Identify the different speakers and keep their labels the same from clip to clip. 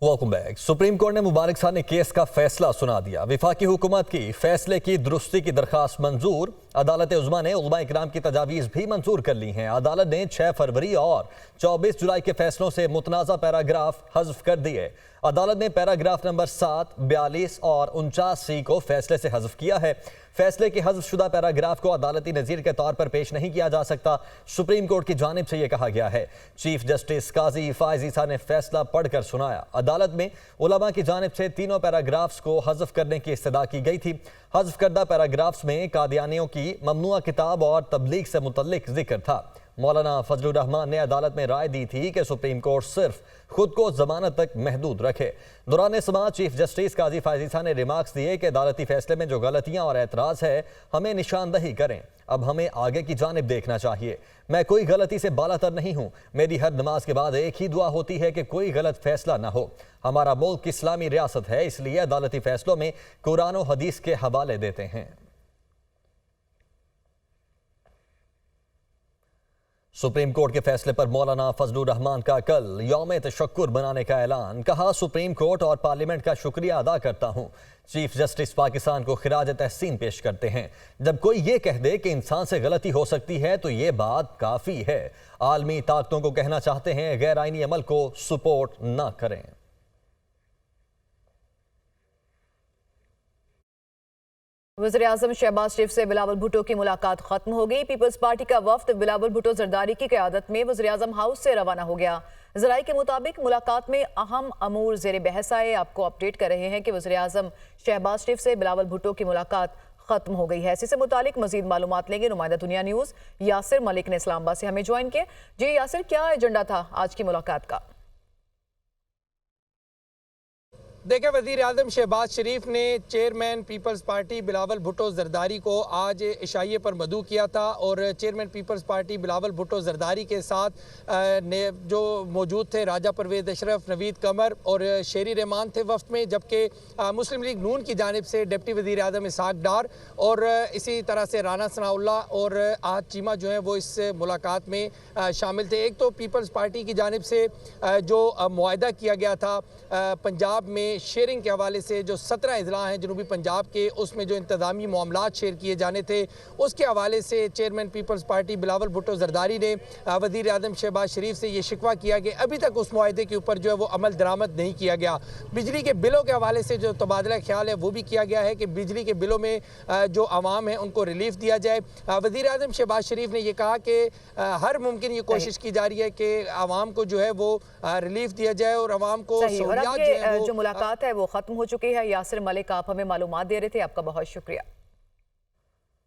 Speaker 1: Welcome back. Supreme court ने मुबारक सानी case का फैसला सुना दिया। विफाकी हुकूमत की फैसले की दुरुस्ती की दरखास्त मंजूर। अदालत उज़्मा ने उलमा इकराम की तजावीज़ भी मंजूर कर ली हैं। अदालत ने 6 फरवरी और 24 जुलाई के फैसलों से मुतनाज़ा पैराग्राफ हज़फ कर दिए। अदालत ने पैराग्राफ नंबर 7, 42 और 49C को फैसले से हज़फ किया है। फैसले के हज़फ शुदा पैराग्राफ को अदालती नज़ीर के तौर पर पेश नहीं किया जा सकता। सुप्रीम कोर्ट की जानिब से यह कहा गया है। चीफ जस्टिस काजी फायज़ ईसा ने फैसला पढ़कर सुनाया। अदालत में उलमा की जानिब से तीनों पैराग्राफ्स को हज़फ करने की इस्तदा की गई थी। हज़फ करदा पैराग्राफ्स में कादियानियों की ममनुआ किताब और तबलीग से मुतल्लिक जिक्र था। मौलाना फजलुर रहमान ने अदालत में राय दी थी कि सुप्रीम कोर्ट सिर्फ खुद को जमानत तक महदूद रखे। दौरान समाअत चीफ जस्टिस काजी फायज़ ईसा ने रिमार्क्स दिए कि अदालती फैसले में जो गलतियां और एतराज़ है हमें निशानदही करें। अब हमें आगे की जानिब देखना चाहिए। मैं कोई गलती से बालातर नहीं हूँ। मेरी हर नमाज के बाद एक ही दुआ होती है कि कोई गलत फैसला ना हो। हमारा मुल्क इस्लामी रियासत है, इसलिए अदालती फैसलों में कुरान और हदीस के हवाले देते हैं। सुप्रीम कोर्ट के फैसले पर मौलाना फजलुर रहमान का कल यौम तशक्कुर मनाने का ऐलान। कहा, सुप्रीम कोर्ट और पार्लियामेंट का शुक्रिया अदा करता हूँ। चीफ जस्टिस पाकिस्तान को खिराज तहसीन पेश करते हैं। जब कोई ये कह दे कि इंसान से गलती हो सकती है तो ये बात काफ़ी है। आलमी ताकतों को कहना चाहते हैं गैर आइनी अमल को सपोर्ट ना करें।
Speaker 2: वज़ीर-ए-आज़म शहबाज शरीफ से बिलावल भुट्टो की मुलाकात खत्म हो गई। पीपल्स पार्टी का वफ्द बिलावल भुट्टो जरदारी की क़यादत में वज़ीर-ए-आज़म हाउस से रवाना हो गया। ज़राए के मुताबिक मुलाकात में अहम अमूर ज़ेर बहस आए। आपको अपडेट कर रहे हैं कि वज़ीर-ए-आज़म शहबाज शरीफ से बिलावल भुट्टो की मुलाकात खत्म हो गई है। इसी से मुतालिक मजीद मालूमात लेंगे नुमाइंदा दुनिया न्यूज़ यासिर मलिक ने इस्लामाबाद से हमें ज्वाइन किया। जी यासिर, क्या एजेंडा था आज की मुलाकात का?
Speaker 3: देखिए, वज़ीर आज़म शहबाज शरीफ ने chairman Peoples Party Bilawal Bhutto Zardari को आज इशाइये पर मदऊ किया था और chairman Peoples Party Bilawal Bhutto Zardari के साथ जो मौजूद थे राजा परवेज़ अशरफ, नवीद कमर और शेरी रहमान थे वफ्द में, जबकि मुस्लिम लीग नून की जानिब से डिप्टी वज़ीर आज़म इसहाक डार और इसी तरह से राना सनाउल्लाह और आहद चीमा जो हैं वो इस मुलाकात में शामिल थे। एक तो पीपल्स पार्टी की जानिब से जो मुआहदा किया गया था पंजाब में शेयरिंग के हवाले से, जो 17 अजला हैं जनूबी पंजाब के, उसमें जो इंतज़ामी मामलात शेयर किए जाने थे उसके हवाले से chairman Peoples Party Bilawal Bhutto Zardari ने वज़ीर आज़म शहबाज शरीफ से ये शिकवा किया कि अभी तक उस मुआहदे के ऊपर जो है वो अमल दरामद नहीं किया गया। बिजली के बिलों के हवाले से जो तबादला ख्याल है वो भी किया गया है कि बिजली के बिलों में जो आवाम है उनको रिलीफ दिया जाए। वज़ीर आज़म शहबाज शरीफ ने यह कहा कि हर मुमकिन ये कोशिश की जा रही है कि आवाम को जो है वो रिलीफ दिया जाए और आवाम को
Speaker 2: सहूलियात जो मुलाकात है वो खत्म हो चुकी है। यासिर मलिक, आप हमें मालूमात दे रहे थे, आपका बहुत शुक्रिया।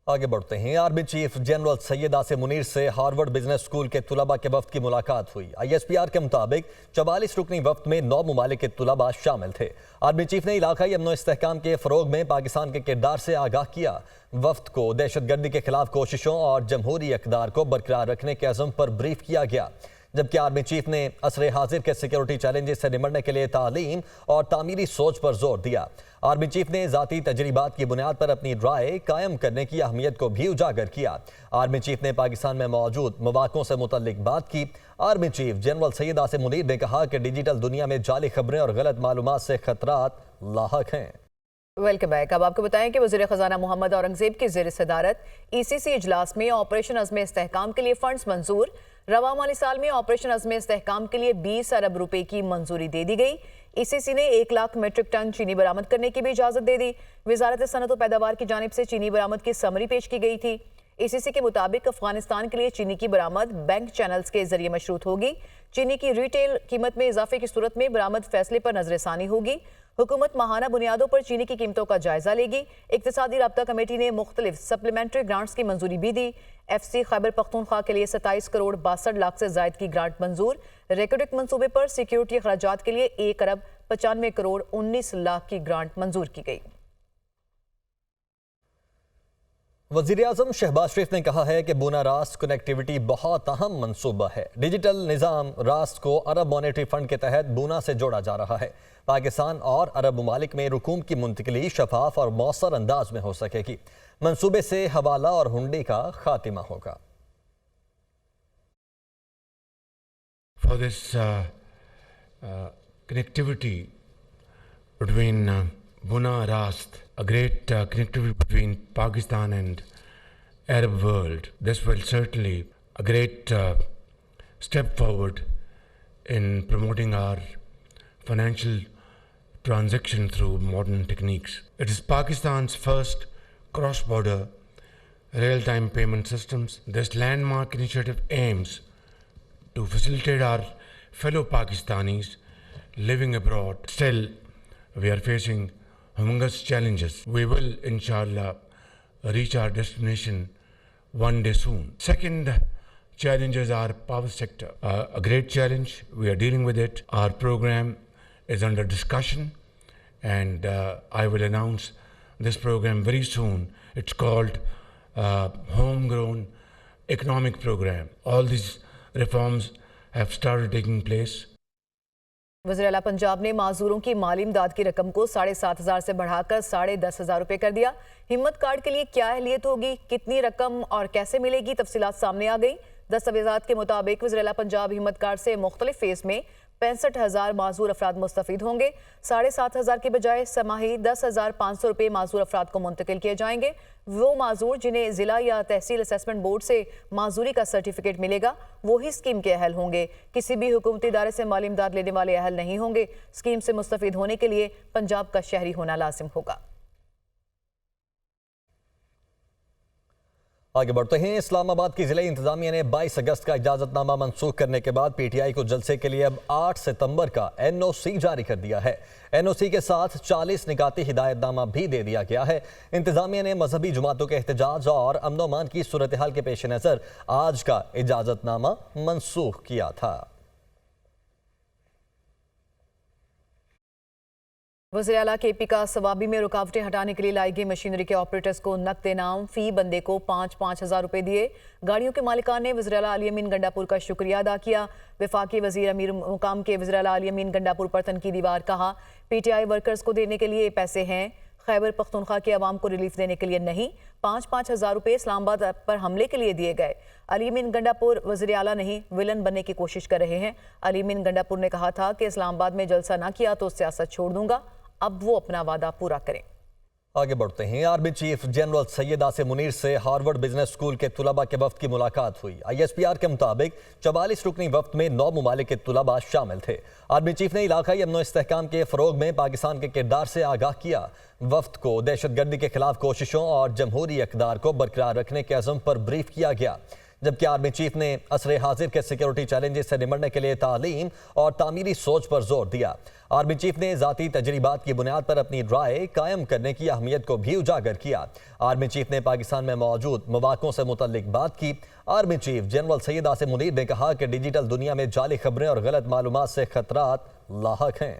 Speaker 1: आगे बढ़ते हैं। Army chief general Syed Asim Munir से हार्वर्ड बिजनेस स्कूल के तुलबा के वफ्द की मुलाकात हुई। ISPR के मुताबिक 44 रुकनी वफ्द में 9 ममालिक के तुलबा शामिल थे। आर्मी चीफ ने इलाकाई अमन इस्तेहकाम के फ़रोग में पाकिस्तान के किरदार से आगाह किया। वफ्द को दहशतगर्दी के खिलाफ कोशिशों और जमहूरी इक़्तिदार को बरकरार रखने के अज़म पर ब्रीफ किया गया। जबकि आर्मी चीफ ने असरे हाजिर के सिक्योरिटी चैलेंजेस से निमटने के लिए तालीम और तामीरी सोच पर जोर दिया। आर्मी चीफ ने ज़ाती तजरीबात की बुनियाद पर अपनी राय कायम करने की अहमियत को भी उजागर किया। आर्मी चीफ ने पाकिस्तान में मौजूद मौक़ों से मुतल्लिक बात की। Army chief general Syed Asim Munir ने कहा कि डिजिटल दुनिया में जाली खबरें और गलत मालूमात से खतरात लाहक हैं।
Speaker 2: Welcome back. अब आपको बताएं कि वज़ीर ख़जाना मोहम्मद औरंगज़ेब की ज़ेर सदारत ECC इजलास में ऑपरेशन अज़्म इस्तेहकाम के लिए फंड्स मंजूर। रवा माली साल में ऑपरेशन अज़्म इस्तेहकाम के लिए 20 अरब रुपए की मंजूरी दे दी गई। ECC ने 1 लाख मीट्रिक टन चीनी बरामद करने की भी इजाज़त दे दी। वज़ारत सनअत व पैदावार की जानिब से चीनी बरामद की समरी पेश की गई थी। ECC के मुताबिक अफगानिस्तान के लिए चीनी की बरामद बैंक चैनल्स के जरिए मशरूत होगी। चीनी की रिटेल कीमत में इजाफे की सूरत में बरामद फैसले पर नजरसानी होगी। हुकूमत माहाना बुनियादों पर चीनी की कीमतों का जायजा लेगी। इक्तिसादी राब्ता कमेटी ने मुख्तलिफ सप्लीमेंट्री ग्रांट्स की मंजूरी भी दी। FC खैबर पख्तूनख्वा के लिए 27 करोड़ 62 लाख से जायद की ग्रांट मंजूर। रेकोडिक मंसूबे पर सिक्योरिटी अखराजात के लिए 1 अरब 95 करोड़ 19 लाख की ग्रांट मंजूर की गई।
Speaker 1: वज़ीर-ए-आज़म शहबाज शरीफ ने कहा है कि बूना रास्त कनेक्टिविटी बहुत अहम मनसूबा है। डिजिटल निज़ाम रास्त को अरब मॉनेटरी फंड के तहत बूना से जोड़ा जा रहा है। पाकिस्तान और अरब ममालिक में रुकूम की मुंतकिली शफाफ और मौसर अंदाज में हो सकेगी। मंसूबे से हवाला और हुंडी का खात्मा होगा।
Speaker 4: For this connectivity between Buna Rast, a great connectivity between Pakistan and Arab world. This will certainly a great step forward in promoting our financial transaction through modern techniques. It is Pakistan's first cross-border real-time payment systems. This landmark initiative aims to facilitate our fellow Pakistanis living abroad. Still, we are facing humongous challenges. We will, inshallah, reach our destination one day soon. Second challenges are power sector. A great challenge. We are dealing with it. Our program is under discussion, and I will announce this program very soon. It's called Homegrown Economic Program. All these reforms have started taking place.
Speaker 2: वज़ीर आला पंजाब ने माजूरों की माली इमदाद की रकम को 7,500 से बढ़ाकर 10,500 रुपये कर दिया। हिम्मत कार्ड के लिए क्या अहलियत होगी, कितनी रकम और कैसे मिलेगी, तफसीलात सामने आ गई। दस्तावेजात के मुताबिक वज़ीर आला पंजाब हिम्मत कार्ड से मुख्तलिफ फेज़ में 65,000 माजूर अफराद मुस्तफ़ीद होंगे। 7,500 के बजाय समाही 10,500 रुपये माजूर अफराद को मुंतकिल किए जाएंगे। वो माजूर जिन्हें ज़िला या तहसील असेसमेंट बोर्ड से माजूरी का सर्टिफिकेट मिलेगा वही स्कीम के अहल होंगे। किसी भी हुकूमती इदारे से माली इमदाद लेने वाले अहल नहीं होंगे। स्कीम से मुस्तफ़ीद होने के लिए पंजाब का शहरी होना लाजिम होगा।
Speaker 1: आगे बढ़ते हैं। इस्लामाबाद की जिला इंतजामिया ने 22 अगस्त का इजाजतनामा मंसूख करने के बाद पीटीआई को जलसे के लिए अब 8 सितंबर का एनओसी जारी कर दिया है। एनओसी के साथ 40 निकाती हिदायतनामा भी दे दिया गया है। इंतजामिया ने मजहबी जुमातों के एहतजाज और अमन अमान की सूरत हाल के पेश नज़र आज का इजाजतनामा मंसूख किया था।
Speaker 2: वज़ीर आला केपी का सवाबी में रुकावटें हटाने के लिए लाई गई मशीनरी के ऑपरेटर्स को नकद इनाम फी बंदे को 5-5 हज़ार रुपये दिए। गाड़ियों के मालिकान ने वज़ीर आला अली अमीन गंडापुर का शुक्रिया अदा किया। वफाकी वज़ीर अमीर मुकाम के वज़ीर आला अली अमीन गंडापुर पर तनकीदी वार कहा, पीटीआई वर्कर्स को देने के लिए पैसे हैं, खैबर पख्तूनख्वा के अवाम को रिलीफ देने के लिए नहीं। 5-5 हज़ार रुपये इस्लामाबाद पर हमले के लिए दिए गए। अली अमीन गंडापुर वज़ीर आला नहीं विलन बनने की कोशिश कर रहे हैं। अली अमीन गंडापुर ने कहा था कि इस्लामाबाद में जलसा ना किया तो सियासत छोड़ दूंगा। अब वो अपना वादा पूरा करें।
Speaker 1: आगे बढ़ते हैं। Army chief general Syed Asim Munir से हार्वर्ड बिजनेस स्कूल के तुलबा के वफ्द की मुलाकात हुई। ISPR के मुताबिक 44 रुकनी वफ्द में 9 मुमालिक के तुलबा शामिल थे। आर्मी चीफ ने इलाकाई अमन इस्तेहकाम के फ़रोग में पाकिस्तान के किरदार से आगाह किया। वफ्द को दहशतगर्दी के खिलाफ कोशिशों और जमहूरी इक़्तिदार को बरकरार रखने के अज़म पर ब्रीफ किया गया। जबकि आर्मी चीफ ने असरे हाजिर के सिक्योरिटी चैलेंजेस से निपटने के लिए तालीम और तामीरी सोच पर जोर दिया। आर्मी चीफ ने ज़ाती तजरीबात की बुनियाद पर अपनी राय कायम करने की अहमियत को भी उजागर किया। आर्मी चीफ ने पाकिस्तान में मौजूद मौक़ों से मुतल्लिक बात की। Army chief general Syed Asim Munir ने कहा कि डिजिटल दुनिया में जाली खबरें और गलत मालूमात से खतरात लाहक हैं।